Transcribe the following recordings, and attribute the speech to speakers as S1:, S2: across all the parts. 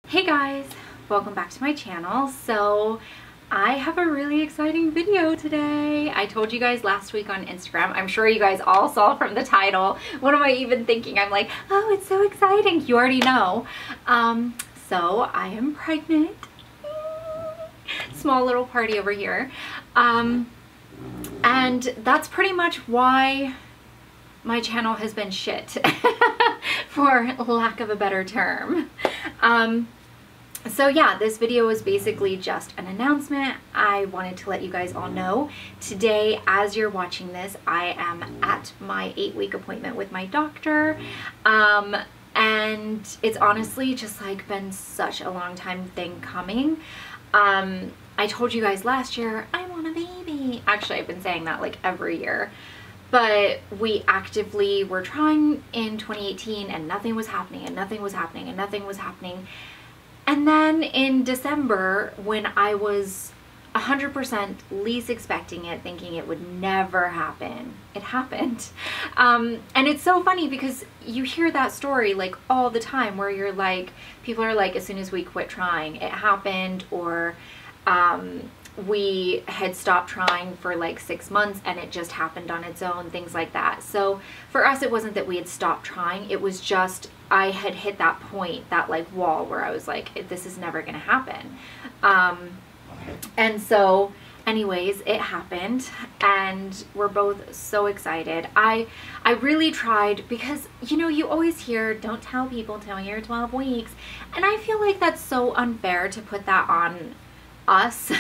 S1: Hey guys, welcome back to my channel. So I have a really exciting video today. I told you guys last week on Instagram. I'm sure you guys all saw from the title. What am I even thinking? I'm like, oh, it's so exciting. You already know. So I am pregnant. Small little party over here. And that's pretty much why my channel has been shit, for lack of a better term. So yeah, this video is basically just an announcement. I wanted to let you guys all know. Today, as you're watching this, I am at my 8-week appointment with my doctor. And it's honestly just like been such a long time thing coming. I told you guys last year, I want a baby. Actually, I've been saying that like every year. But we actively were trying in 2018 and nothing was happening and nothing was happening and nothing was happening. And then in December, when I was 100% least expecting it, thinking it would never happen, it happened. And it's so funny because you hear that story like all the time where you're like, people are like, as soon as we quit trying, it happened, or we had stopped trying for like 6 months and it just happened on its own, things like that. So for us, it wasn't that we had stopped trying. It was just, I had hit that point, that like wall where I was like, this is never going to happen. And so anyways, it happened and we're both so excited. I really tried because, you know, you always hear, don't tell people till you're 12 weeks. And I feel like that's so unfair to put that on us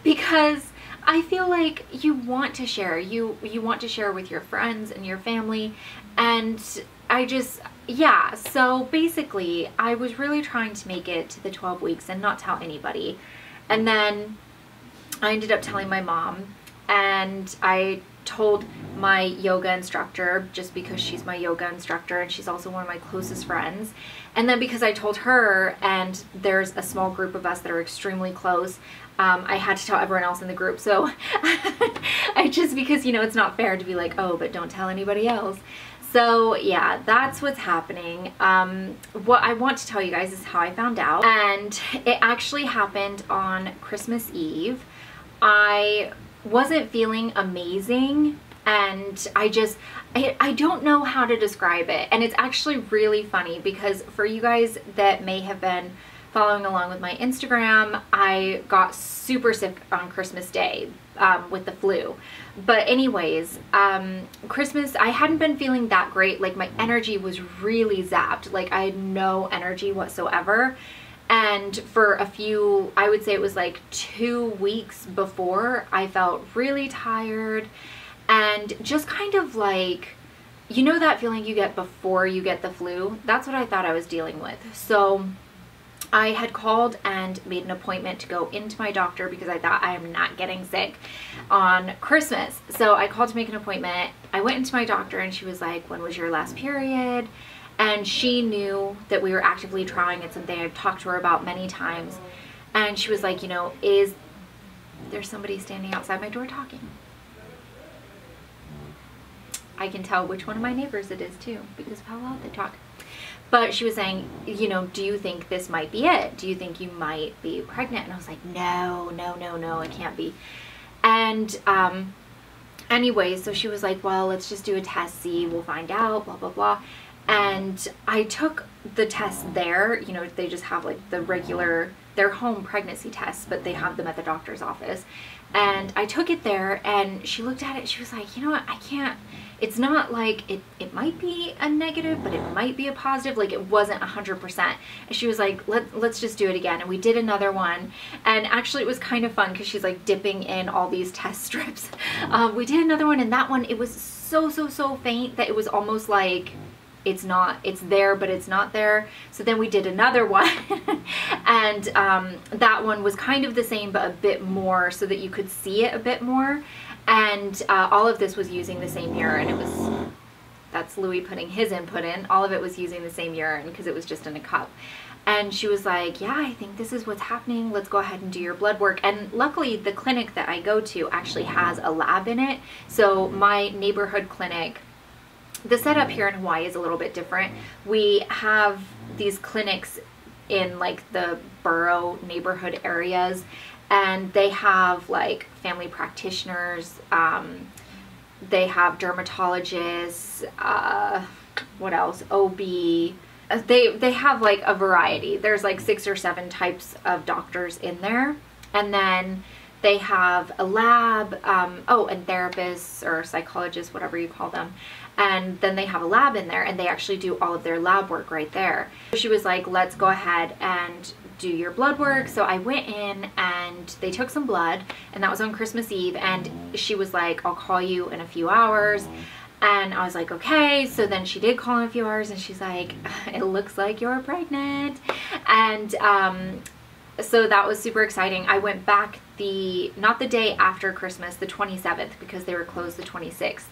S1: because I feel like you want to share, you want to share with your friends and your family, and I just, yeah, so basically I was really trying to make it to the 12 weeks and not tell anybody. And then I ended up telling my mom, and I told my yoga instructor just because she's my yoga instructor and she's also one of my closest friends. And then because I told her, and there's a small group of us that are extremely close, I had to tell everyone else in the group. So I just, because, you know, it's not fair to be like, oh, but don't tell anybody else. So yeah, that's what's happening. What I want to tell you guys is how I found out, and it actually happened on Christmas Eve. I wasn't feeling amazing, and I don't know how to describe it. And it's actually really funny because for you guys that may have been following along with my Instagram, I got super sick on Christmas Day with the flu. But anyways, Christmas, I hadn't been feeling that great. Like my energy was really zapped. Like I had no energy whatsoever. And for a few, I would say it was like 2 weeks before, I felt really tired and just kind of like, you know, that feeling you get before you get the flu? That's what I thought I was dealing with. So I had called and made an appointment to go into my doctor because I thought I am not getting sick on Christmas. So I called to make an appointment. I went into my doctor and she was like, when was your last period? And she knew that we were actively trying. It's something I've talked to her about many times. And she was like, you know, is there somebody standing outside my door talking? I can tell which one of my neighbors it is too, because of how loud they talk. But she was saying, you know, do you think this might be it? Do you think you might be pregnant? And I was like, no, no, no, no, it can't be. And anyway, so she was like, well, let's just do a test, see, we'll find out, blah, blah, blah. And I took the test there. You know, they just have like the regular, their home pregnancy tests, but they have them at the doctor's office. And I took it there and she looked at it. She was like, you know what, I can't, it's not like, it might be a negative, but it might be a positive. Like it wasn't 100%. And she was like, let's just do it again. And we did another one. And actually it was kind of fun because she's like dipping in all these test strips. We did another one, and that one, it was so faint that it was almost like, it's there, but it's not there. So then we did another one and that one was kind of the same, but a bit more so that you could see it a bit more. And all of this was using the same urine. It was, that's Louis putting his input in. All of it was using the same urine because it was just in a cup. And she was like, yeah, I think this is what's happening. Let's go ahead and do your blood work. And luckily the clinic that I go to actually has a lab in it. So my neighborhood clinic, the setup here in Hawaii is a little bit different. We have these clinics in like the borough neighborhood areas, and they have like family practitioners, they have dermatologists, what else, OB, they have like a variety. There's like 6 or 7 types of doctors in there, and then they have a lab, oh, and therapists or psychologists, whatever you call them. And then they have a lab in there, and they actually do all of their lab work right there. She was like, let's go ahead and do your blood work. So I went in and they took some blood, and that was on Christmas Eve. And she was like, I'll call you in a few hours. And I was like, okay. So then she did call in a few hours, and she's like, it looks like you're pregnant. And so that was super exciting. I went back not the day after Christmas, the 27th, because they were closed the 26th,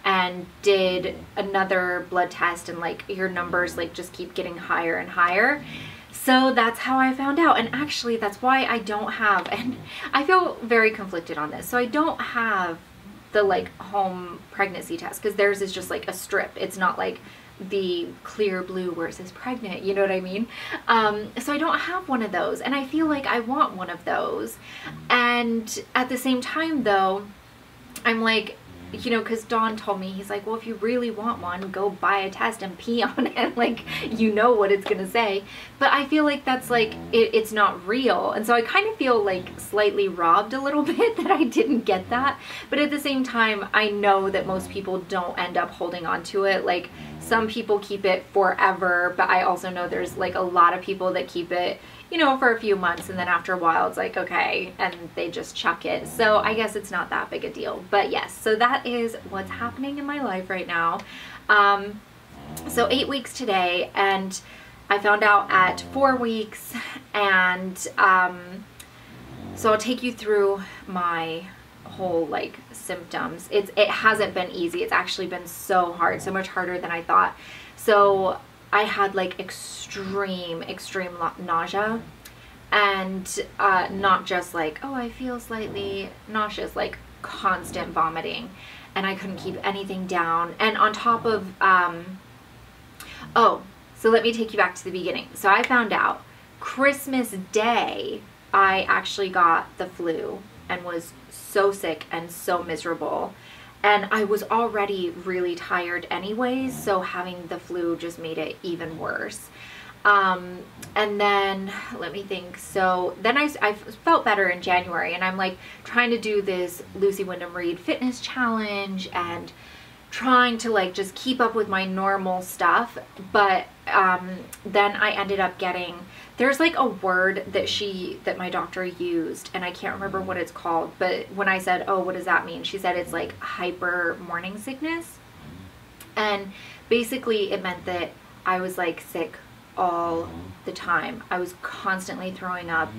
S1: and did another blood test, and like your numbers like just keep getting higher and higher. So that's how I found out. And actually that's why I don't have, and I feel very conflicted on this, so I don't have the like home pregnancy test, because theirs is just like a strip. It's not like the clear blue where it says pregnant, you know what I mean? So I don't have one of those, and I feel like I want one of those. And at the same time though, I'm like, you know, because Don told me, he's like, well, if you really want one, go buy a test and pee on it, like, you know what it's gonna say. But I feel like that's like, it's not real. And so I kind of feel like slightly robbed a little bit that I didn't get that. But at the same time, I know that most people don't end up holding on to it. Like, some people keep it forever, but I also know there's like a lot of people that keep it, you know, for a few months, and then after a while it's like, okay, and they just chuck it. So I guess it's not that big a deal. But yes, so that is what's happening in my life right now. So 8 weeks today, and I found out at 4 weeks, and so I'll take you through my whole like symptoms. It hasn't been easy. It's actually been so hard, so much harder than I thought. So I had like extreme nausea, and not just like, oh, I feel slightly nauseous, like constant vomiting, and I couldn't keep anything down. And on top of oh, so let me take you back to the beginning. So I found out Christmas Day I actually got the flu and was so sick and so miserable. And I was already really tired anyways, so having the flu just made it even worse. And then, let me think. So then I felt better in January, and I'm like trying to do this Lucy Wyndham Reed fitness challenge and trying to like just keep up with my normal stuff. But then I ended up getting, there's like a word that my doctor used, and I can't remember what it's called, but when I said, oh, what does that mean? She said it's like hyper morning sickness. And basically it meant that I was like sick all the time. I was constantly throwing up,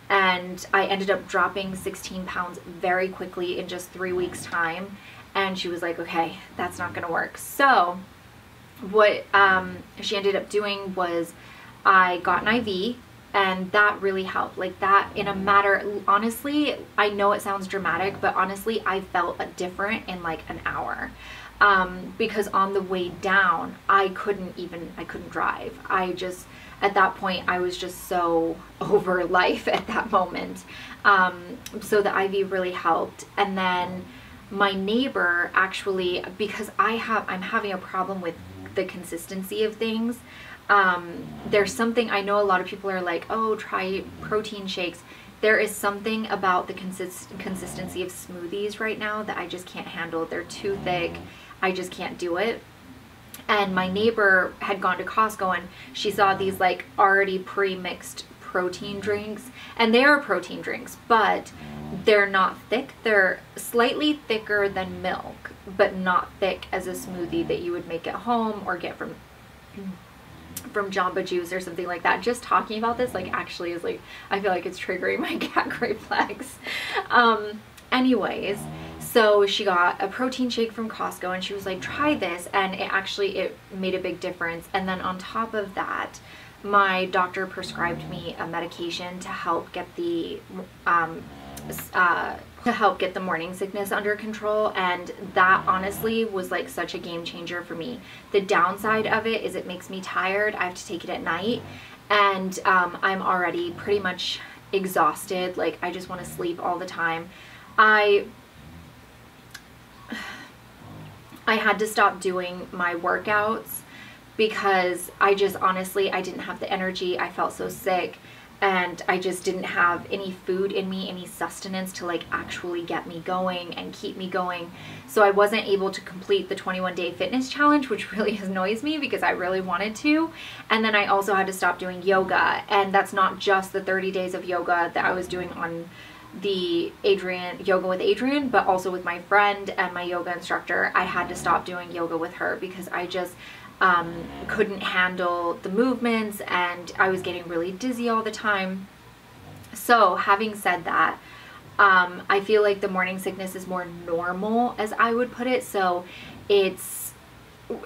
S1: and I ended up dropping 16 pounds very quickly in just 3 weeks time. And she was like, okay, that's not gonna work. So what she ended up doing was I got an IV, and that really helped. Like that in a matter, honestly, I know it sounds dramatic, but honestly, I felt different in like an hour. Because on the way down, I couldn't drive. At that point, I was just so over life at that moment. So the IV really helped. And then my neighbor actually, because I'm having a problem with the consistency of things. There's something, I know a lot of people are like, oh, try protein shakes. There is something about the consistency of smoothies right now that I just can't handle. They're too thick. I just can't do it. And my neighbor had gone to Costco, and she saw these like already pre-mixed protein drinks, and they are protein drinks, but they're not thick. They're slightly thicker than milk, but not thick as a smoothie that you would make at home or get from Jamba Juice or something like that. Just talking about this like actually is like, I feel like it's triggering my gag reflex. Anyways, so she got a protein shake from Costco, and she was like, try this, and it made a big difference. And then on top of that, my doctor prescribed me a medication to help get the morning sickness under control, and that honestly was like such a game changer for me. The downside of it is it makes me tired. I have to take it at night, and I'm already pretty much exhausted. Like, I just want to sleep all the time. I had to stop doing my workouts because I just honestly, I didn't have the energy. I felt so sick, and I just didn't have any food in me, any sustenance to like actually get me going and keep me going. So I wasn't able to complete the 21-day fitness challenge, which really annoys me because I really wanted to. And then I also had to stop doing yoga, and that's not just the 30 days of yoga that I was doing on the yoga with Adrian, but also with my friend and my yoga instructor. I had to stop doing yoga with her because I just couldn't handle the movements, and I was getting really dizzy all the time. So having said that, I feel like the morning sickness is more normal, as I would put it. So it's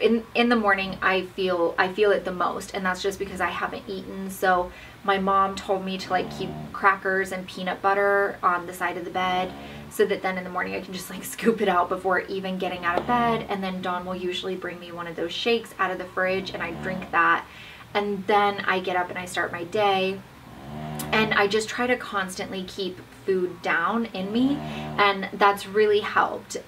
S1: in the morning I feel it the most, and that's just because I haven't eaten. So my mom told me to like keep crackers and peanut butter on the side of the bed, so that then in the morning I can just like scoop it out before even getting out of bed. And then Dawn will usually bring me one of those shakes out of the fridge, and I drink that, and then I get up and I start my day. And I just try to constantly keep food down in me, and that's really helped.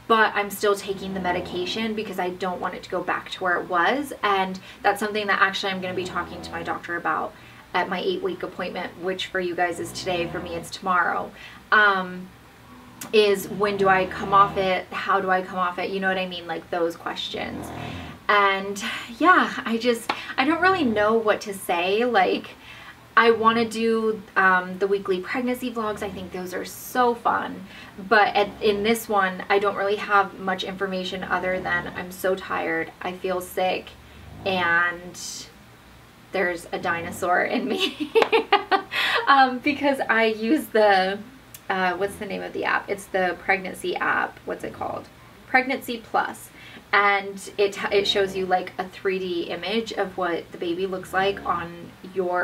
S1: But I'm still taking the medication because I don't want it to go back to where it was. And that's something that actually I'm going to be talking to my doctor about at my 8-week appointment, which for you guys is today. For me, it's tomorrow. Is when do I come off it? How do I come off it? You know what I mean? Like those questions. And yeah, I don't really know what to say. Like, I want to do the weekly pregnancy vlogs. I think those are so fun. But in this one, I don't really have much information other than I'm so tired, I feel sick, and there's a dinosaur in me. Because I use the, what's the name of the app? It's the pregnancy app. What's it called? Pregnancy Plus. And it shows you like a 3D image of what the baby looks like on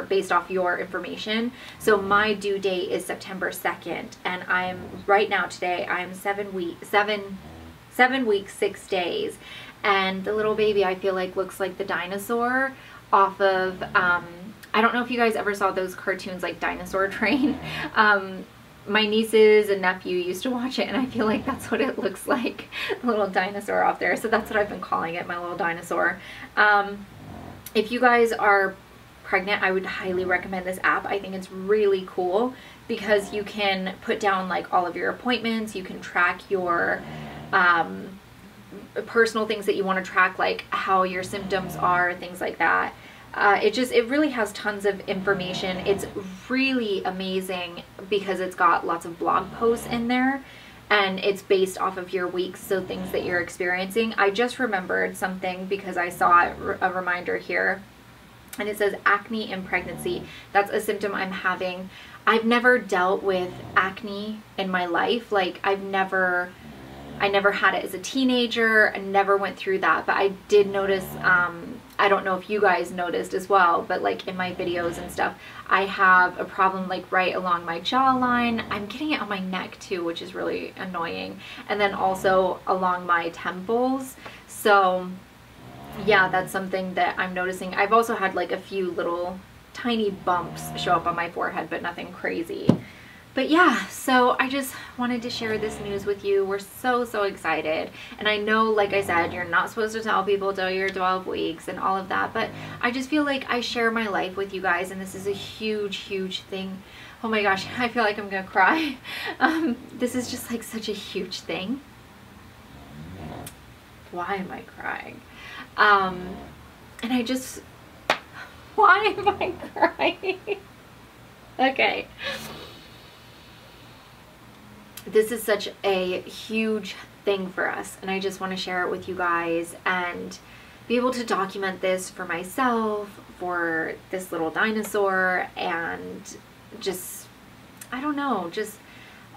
S1: based off your information. So my due date is September 2nd, and I'm right now today I'm 7 weeks 6 days, and the little baby I feel like looks like the dinosaur off of I don't know if you guys ever saw those cartoons like Dinosaur Train. My nieces and nephew used to watch it, and I feel like that's what it looks like, the little dinosaur off there. So that's what I've been calling it, my little dinosaur. If you guys are pregnant, I would highly recommend this app. I think it's really cool because you can put down like all of your appointments. You can track your personal things that you want to track, like how your symptoms are, things like that. It really has tons of information. It's really amazing because it's got lots of blog posts in there, and it's based off of your weeks, so things that you're experiencing. I just remembered something because I saw a reminder here, and it says acne in pregnancy. That's a symptom I'm having. I've never dealt with acne in my life. Like, I never had it as a teenager. I never went through that, but I did notice, I don't know if you guys noticed as well, but like in my videos and stuff, I have a problem like right along my jawline. I'm getting it on my neck too, which is really annoying. And then also along my temples. So yeah, that's something that I'm noticing. I've also had like a few little tiny bumps show up on my forehead, but nothing crazy. But yeah, so I just wanted to share this news with you. We're so excited. And I know, like I said, you're not supposed to tell people till you're 12 weeks and all of that, but I just feel like I share my life with you guys, and this is a huge thing. Oh my gosh, I feel like I'm gonna cry. This is just like such a huge thing. Why am I crying? And I just, why am I crying? Okay. This is such a huge thing for us, and I just want to share it with you guys and be able to document this for myself, for this little dinosaur, and just, I don't know, just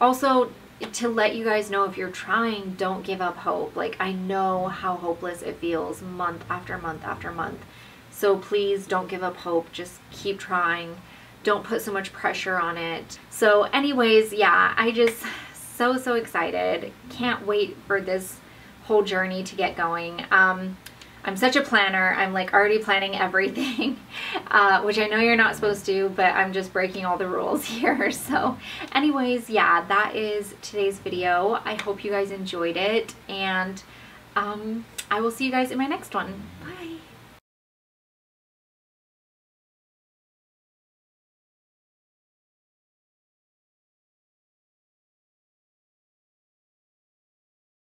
S1: also to let you guys know, if you're trying, don't give up hope. Like, I know how hopeless it feels month after month after month. So please don't give up hope. Just keep trying. Don't put so much pressure on it. So anyways, yeah, I just so excited. Can't wait for this whole journey to get going. I'm such a planner. I'm like already planning everything, which I know you're not supposed to, but I'm just breaking all the rules here. So anyways, yeah, that is today's video. I hope you guys enjoyed it, and I will see you guys in my next one. Bye.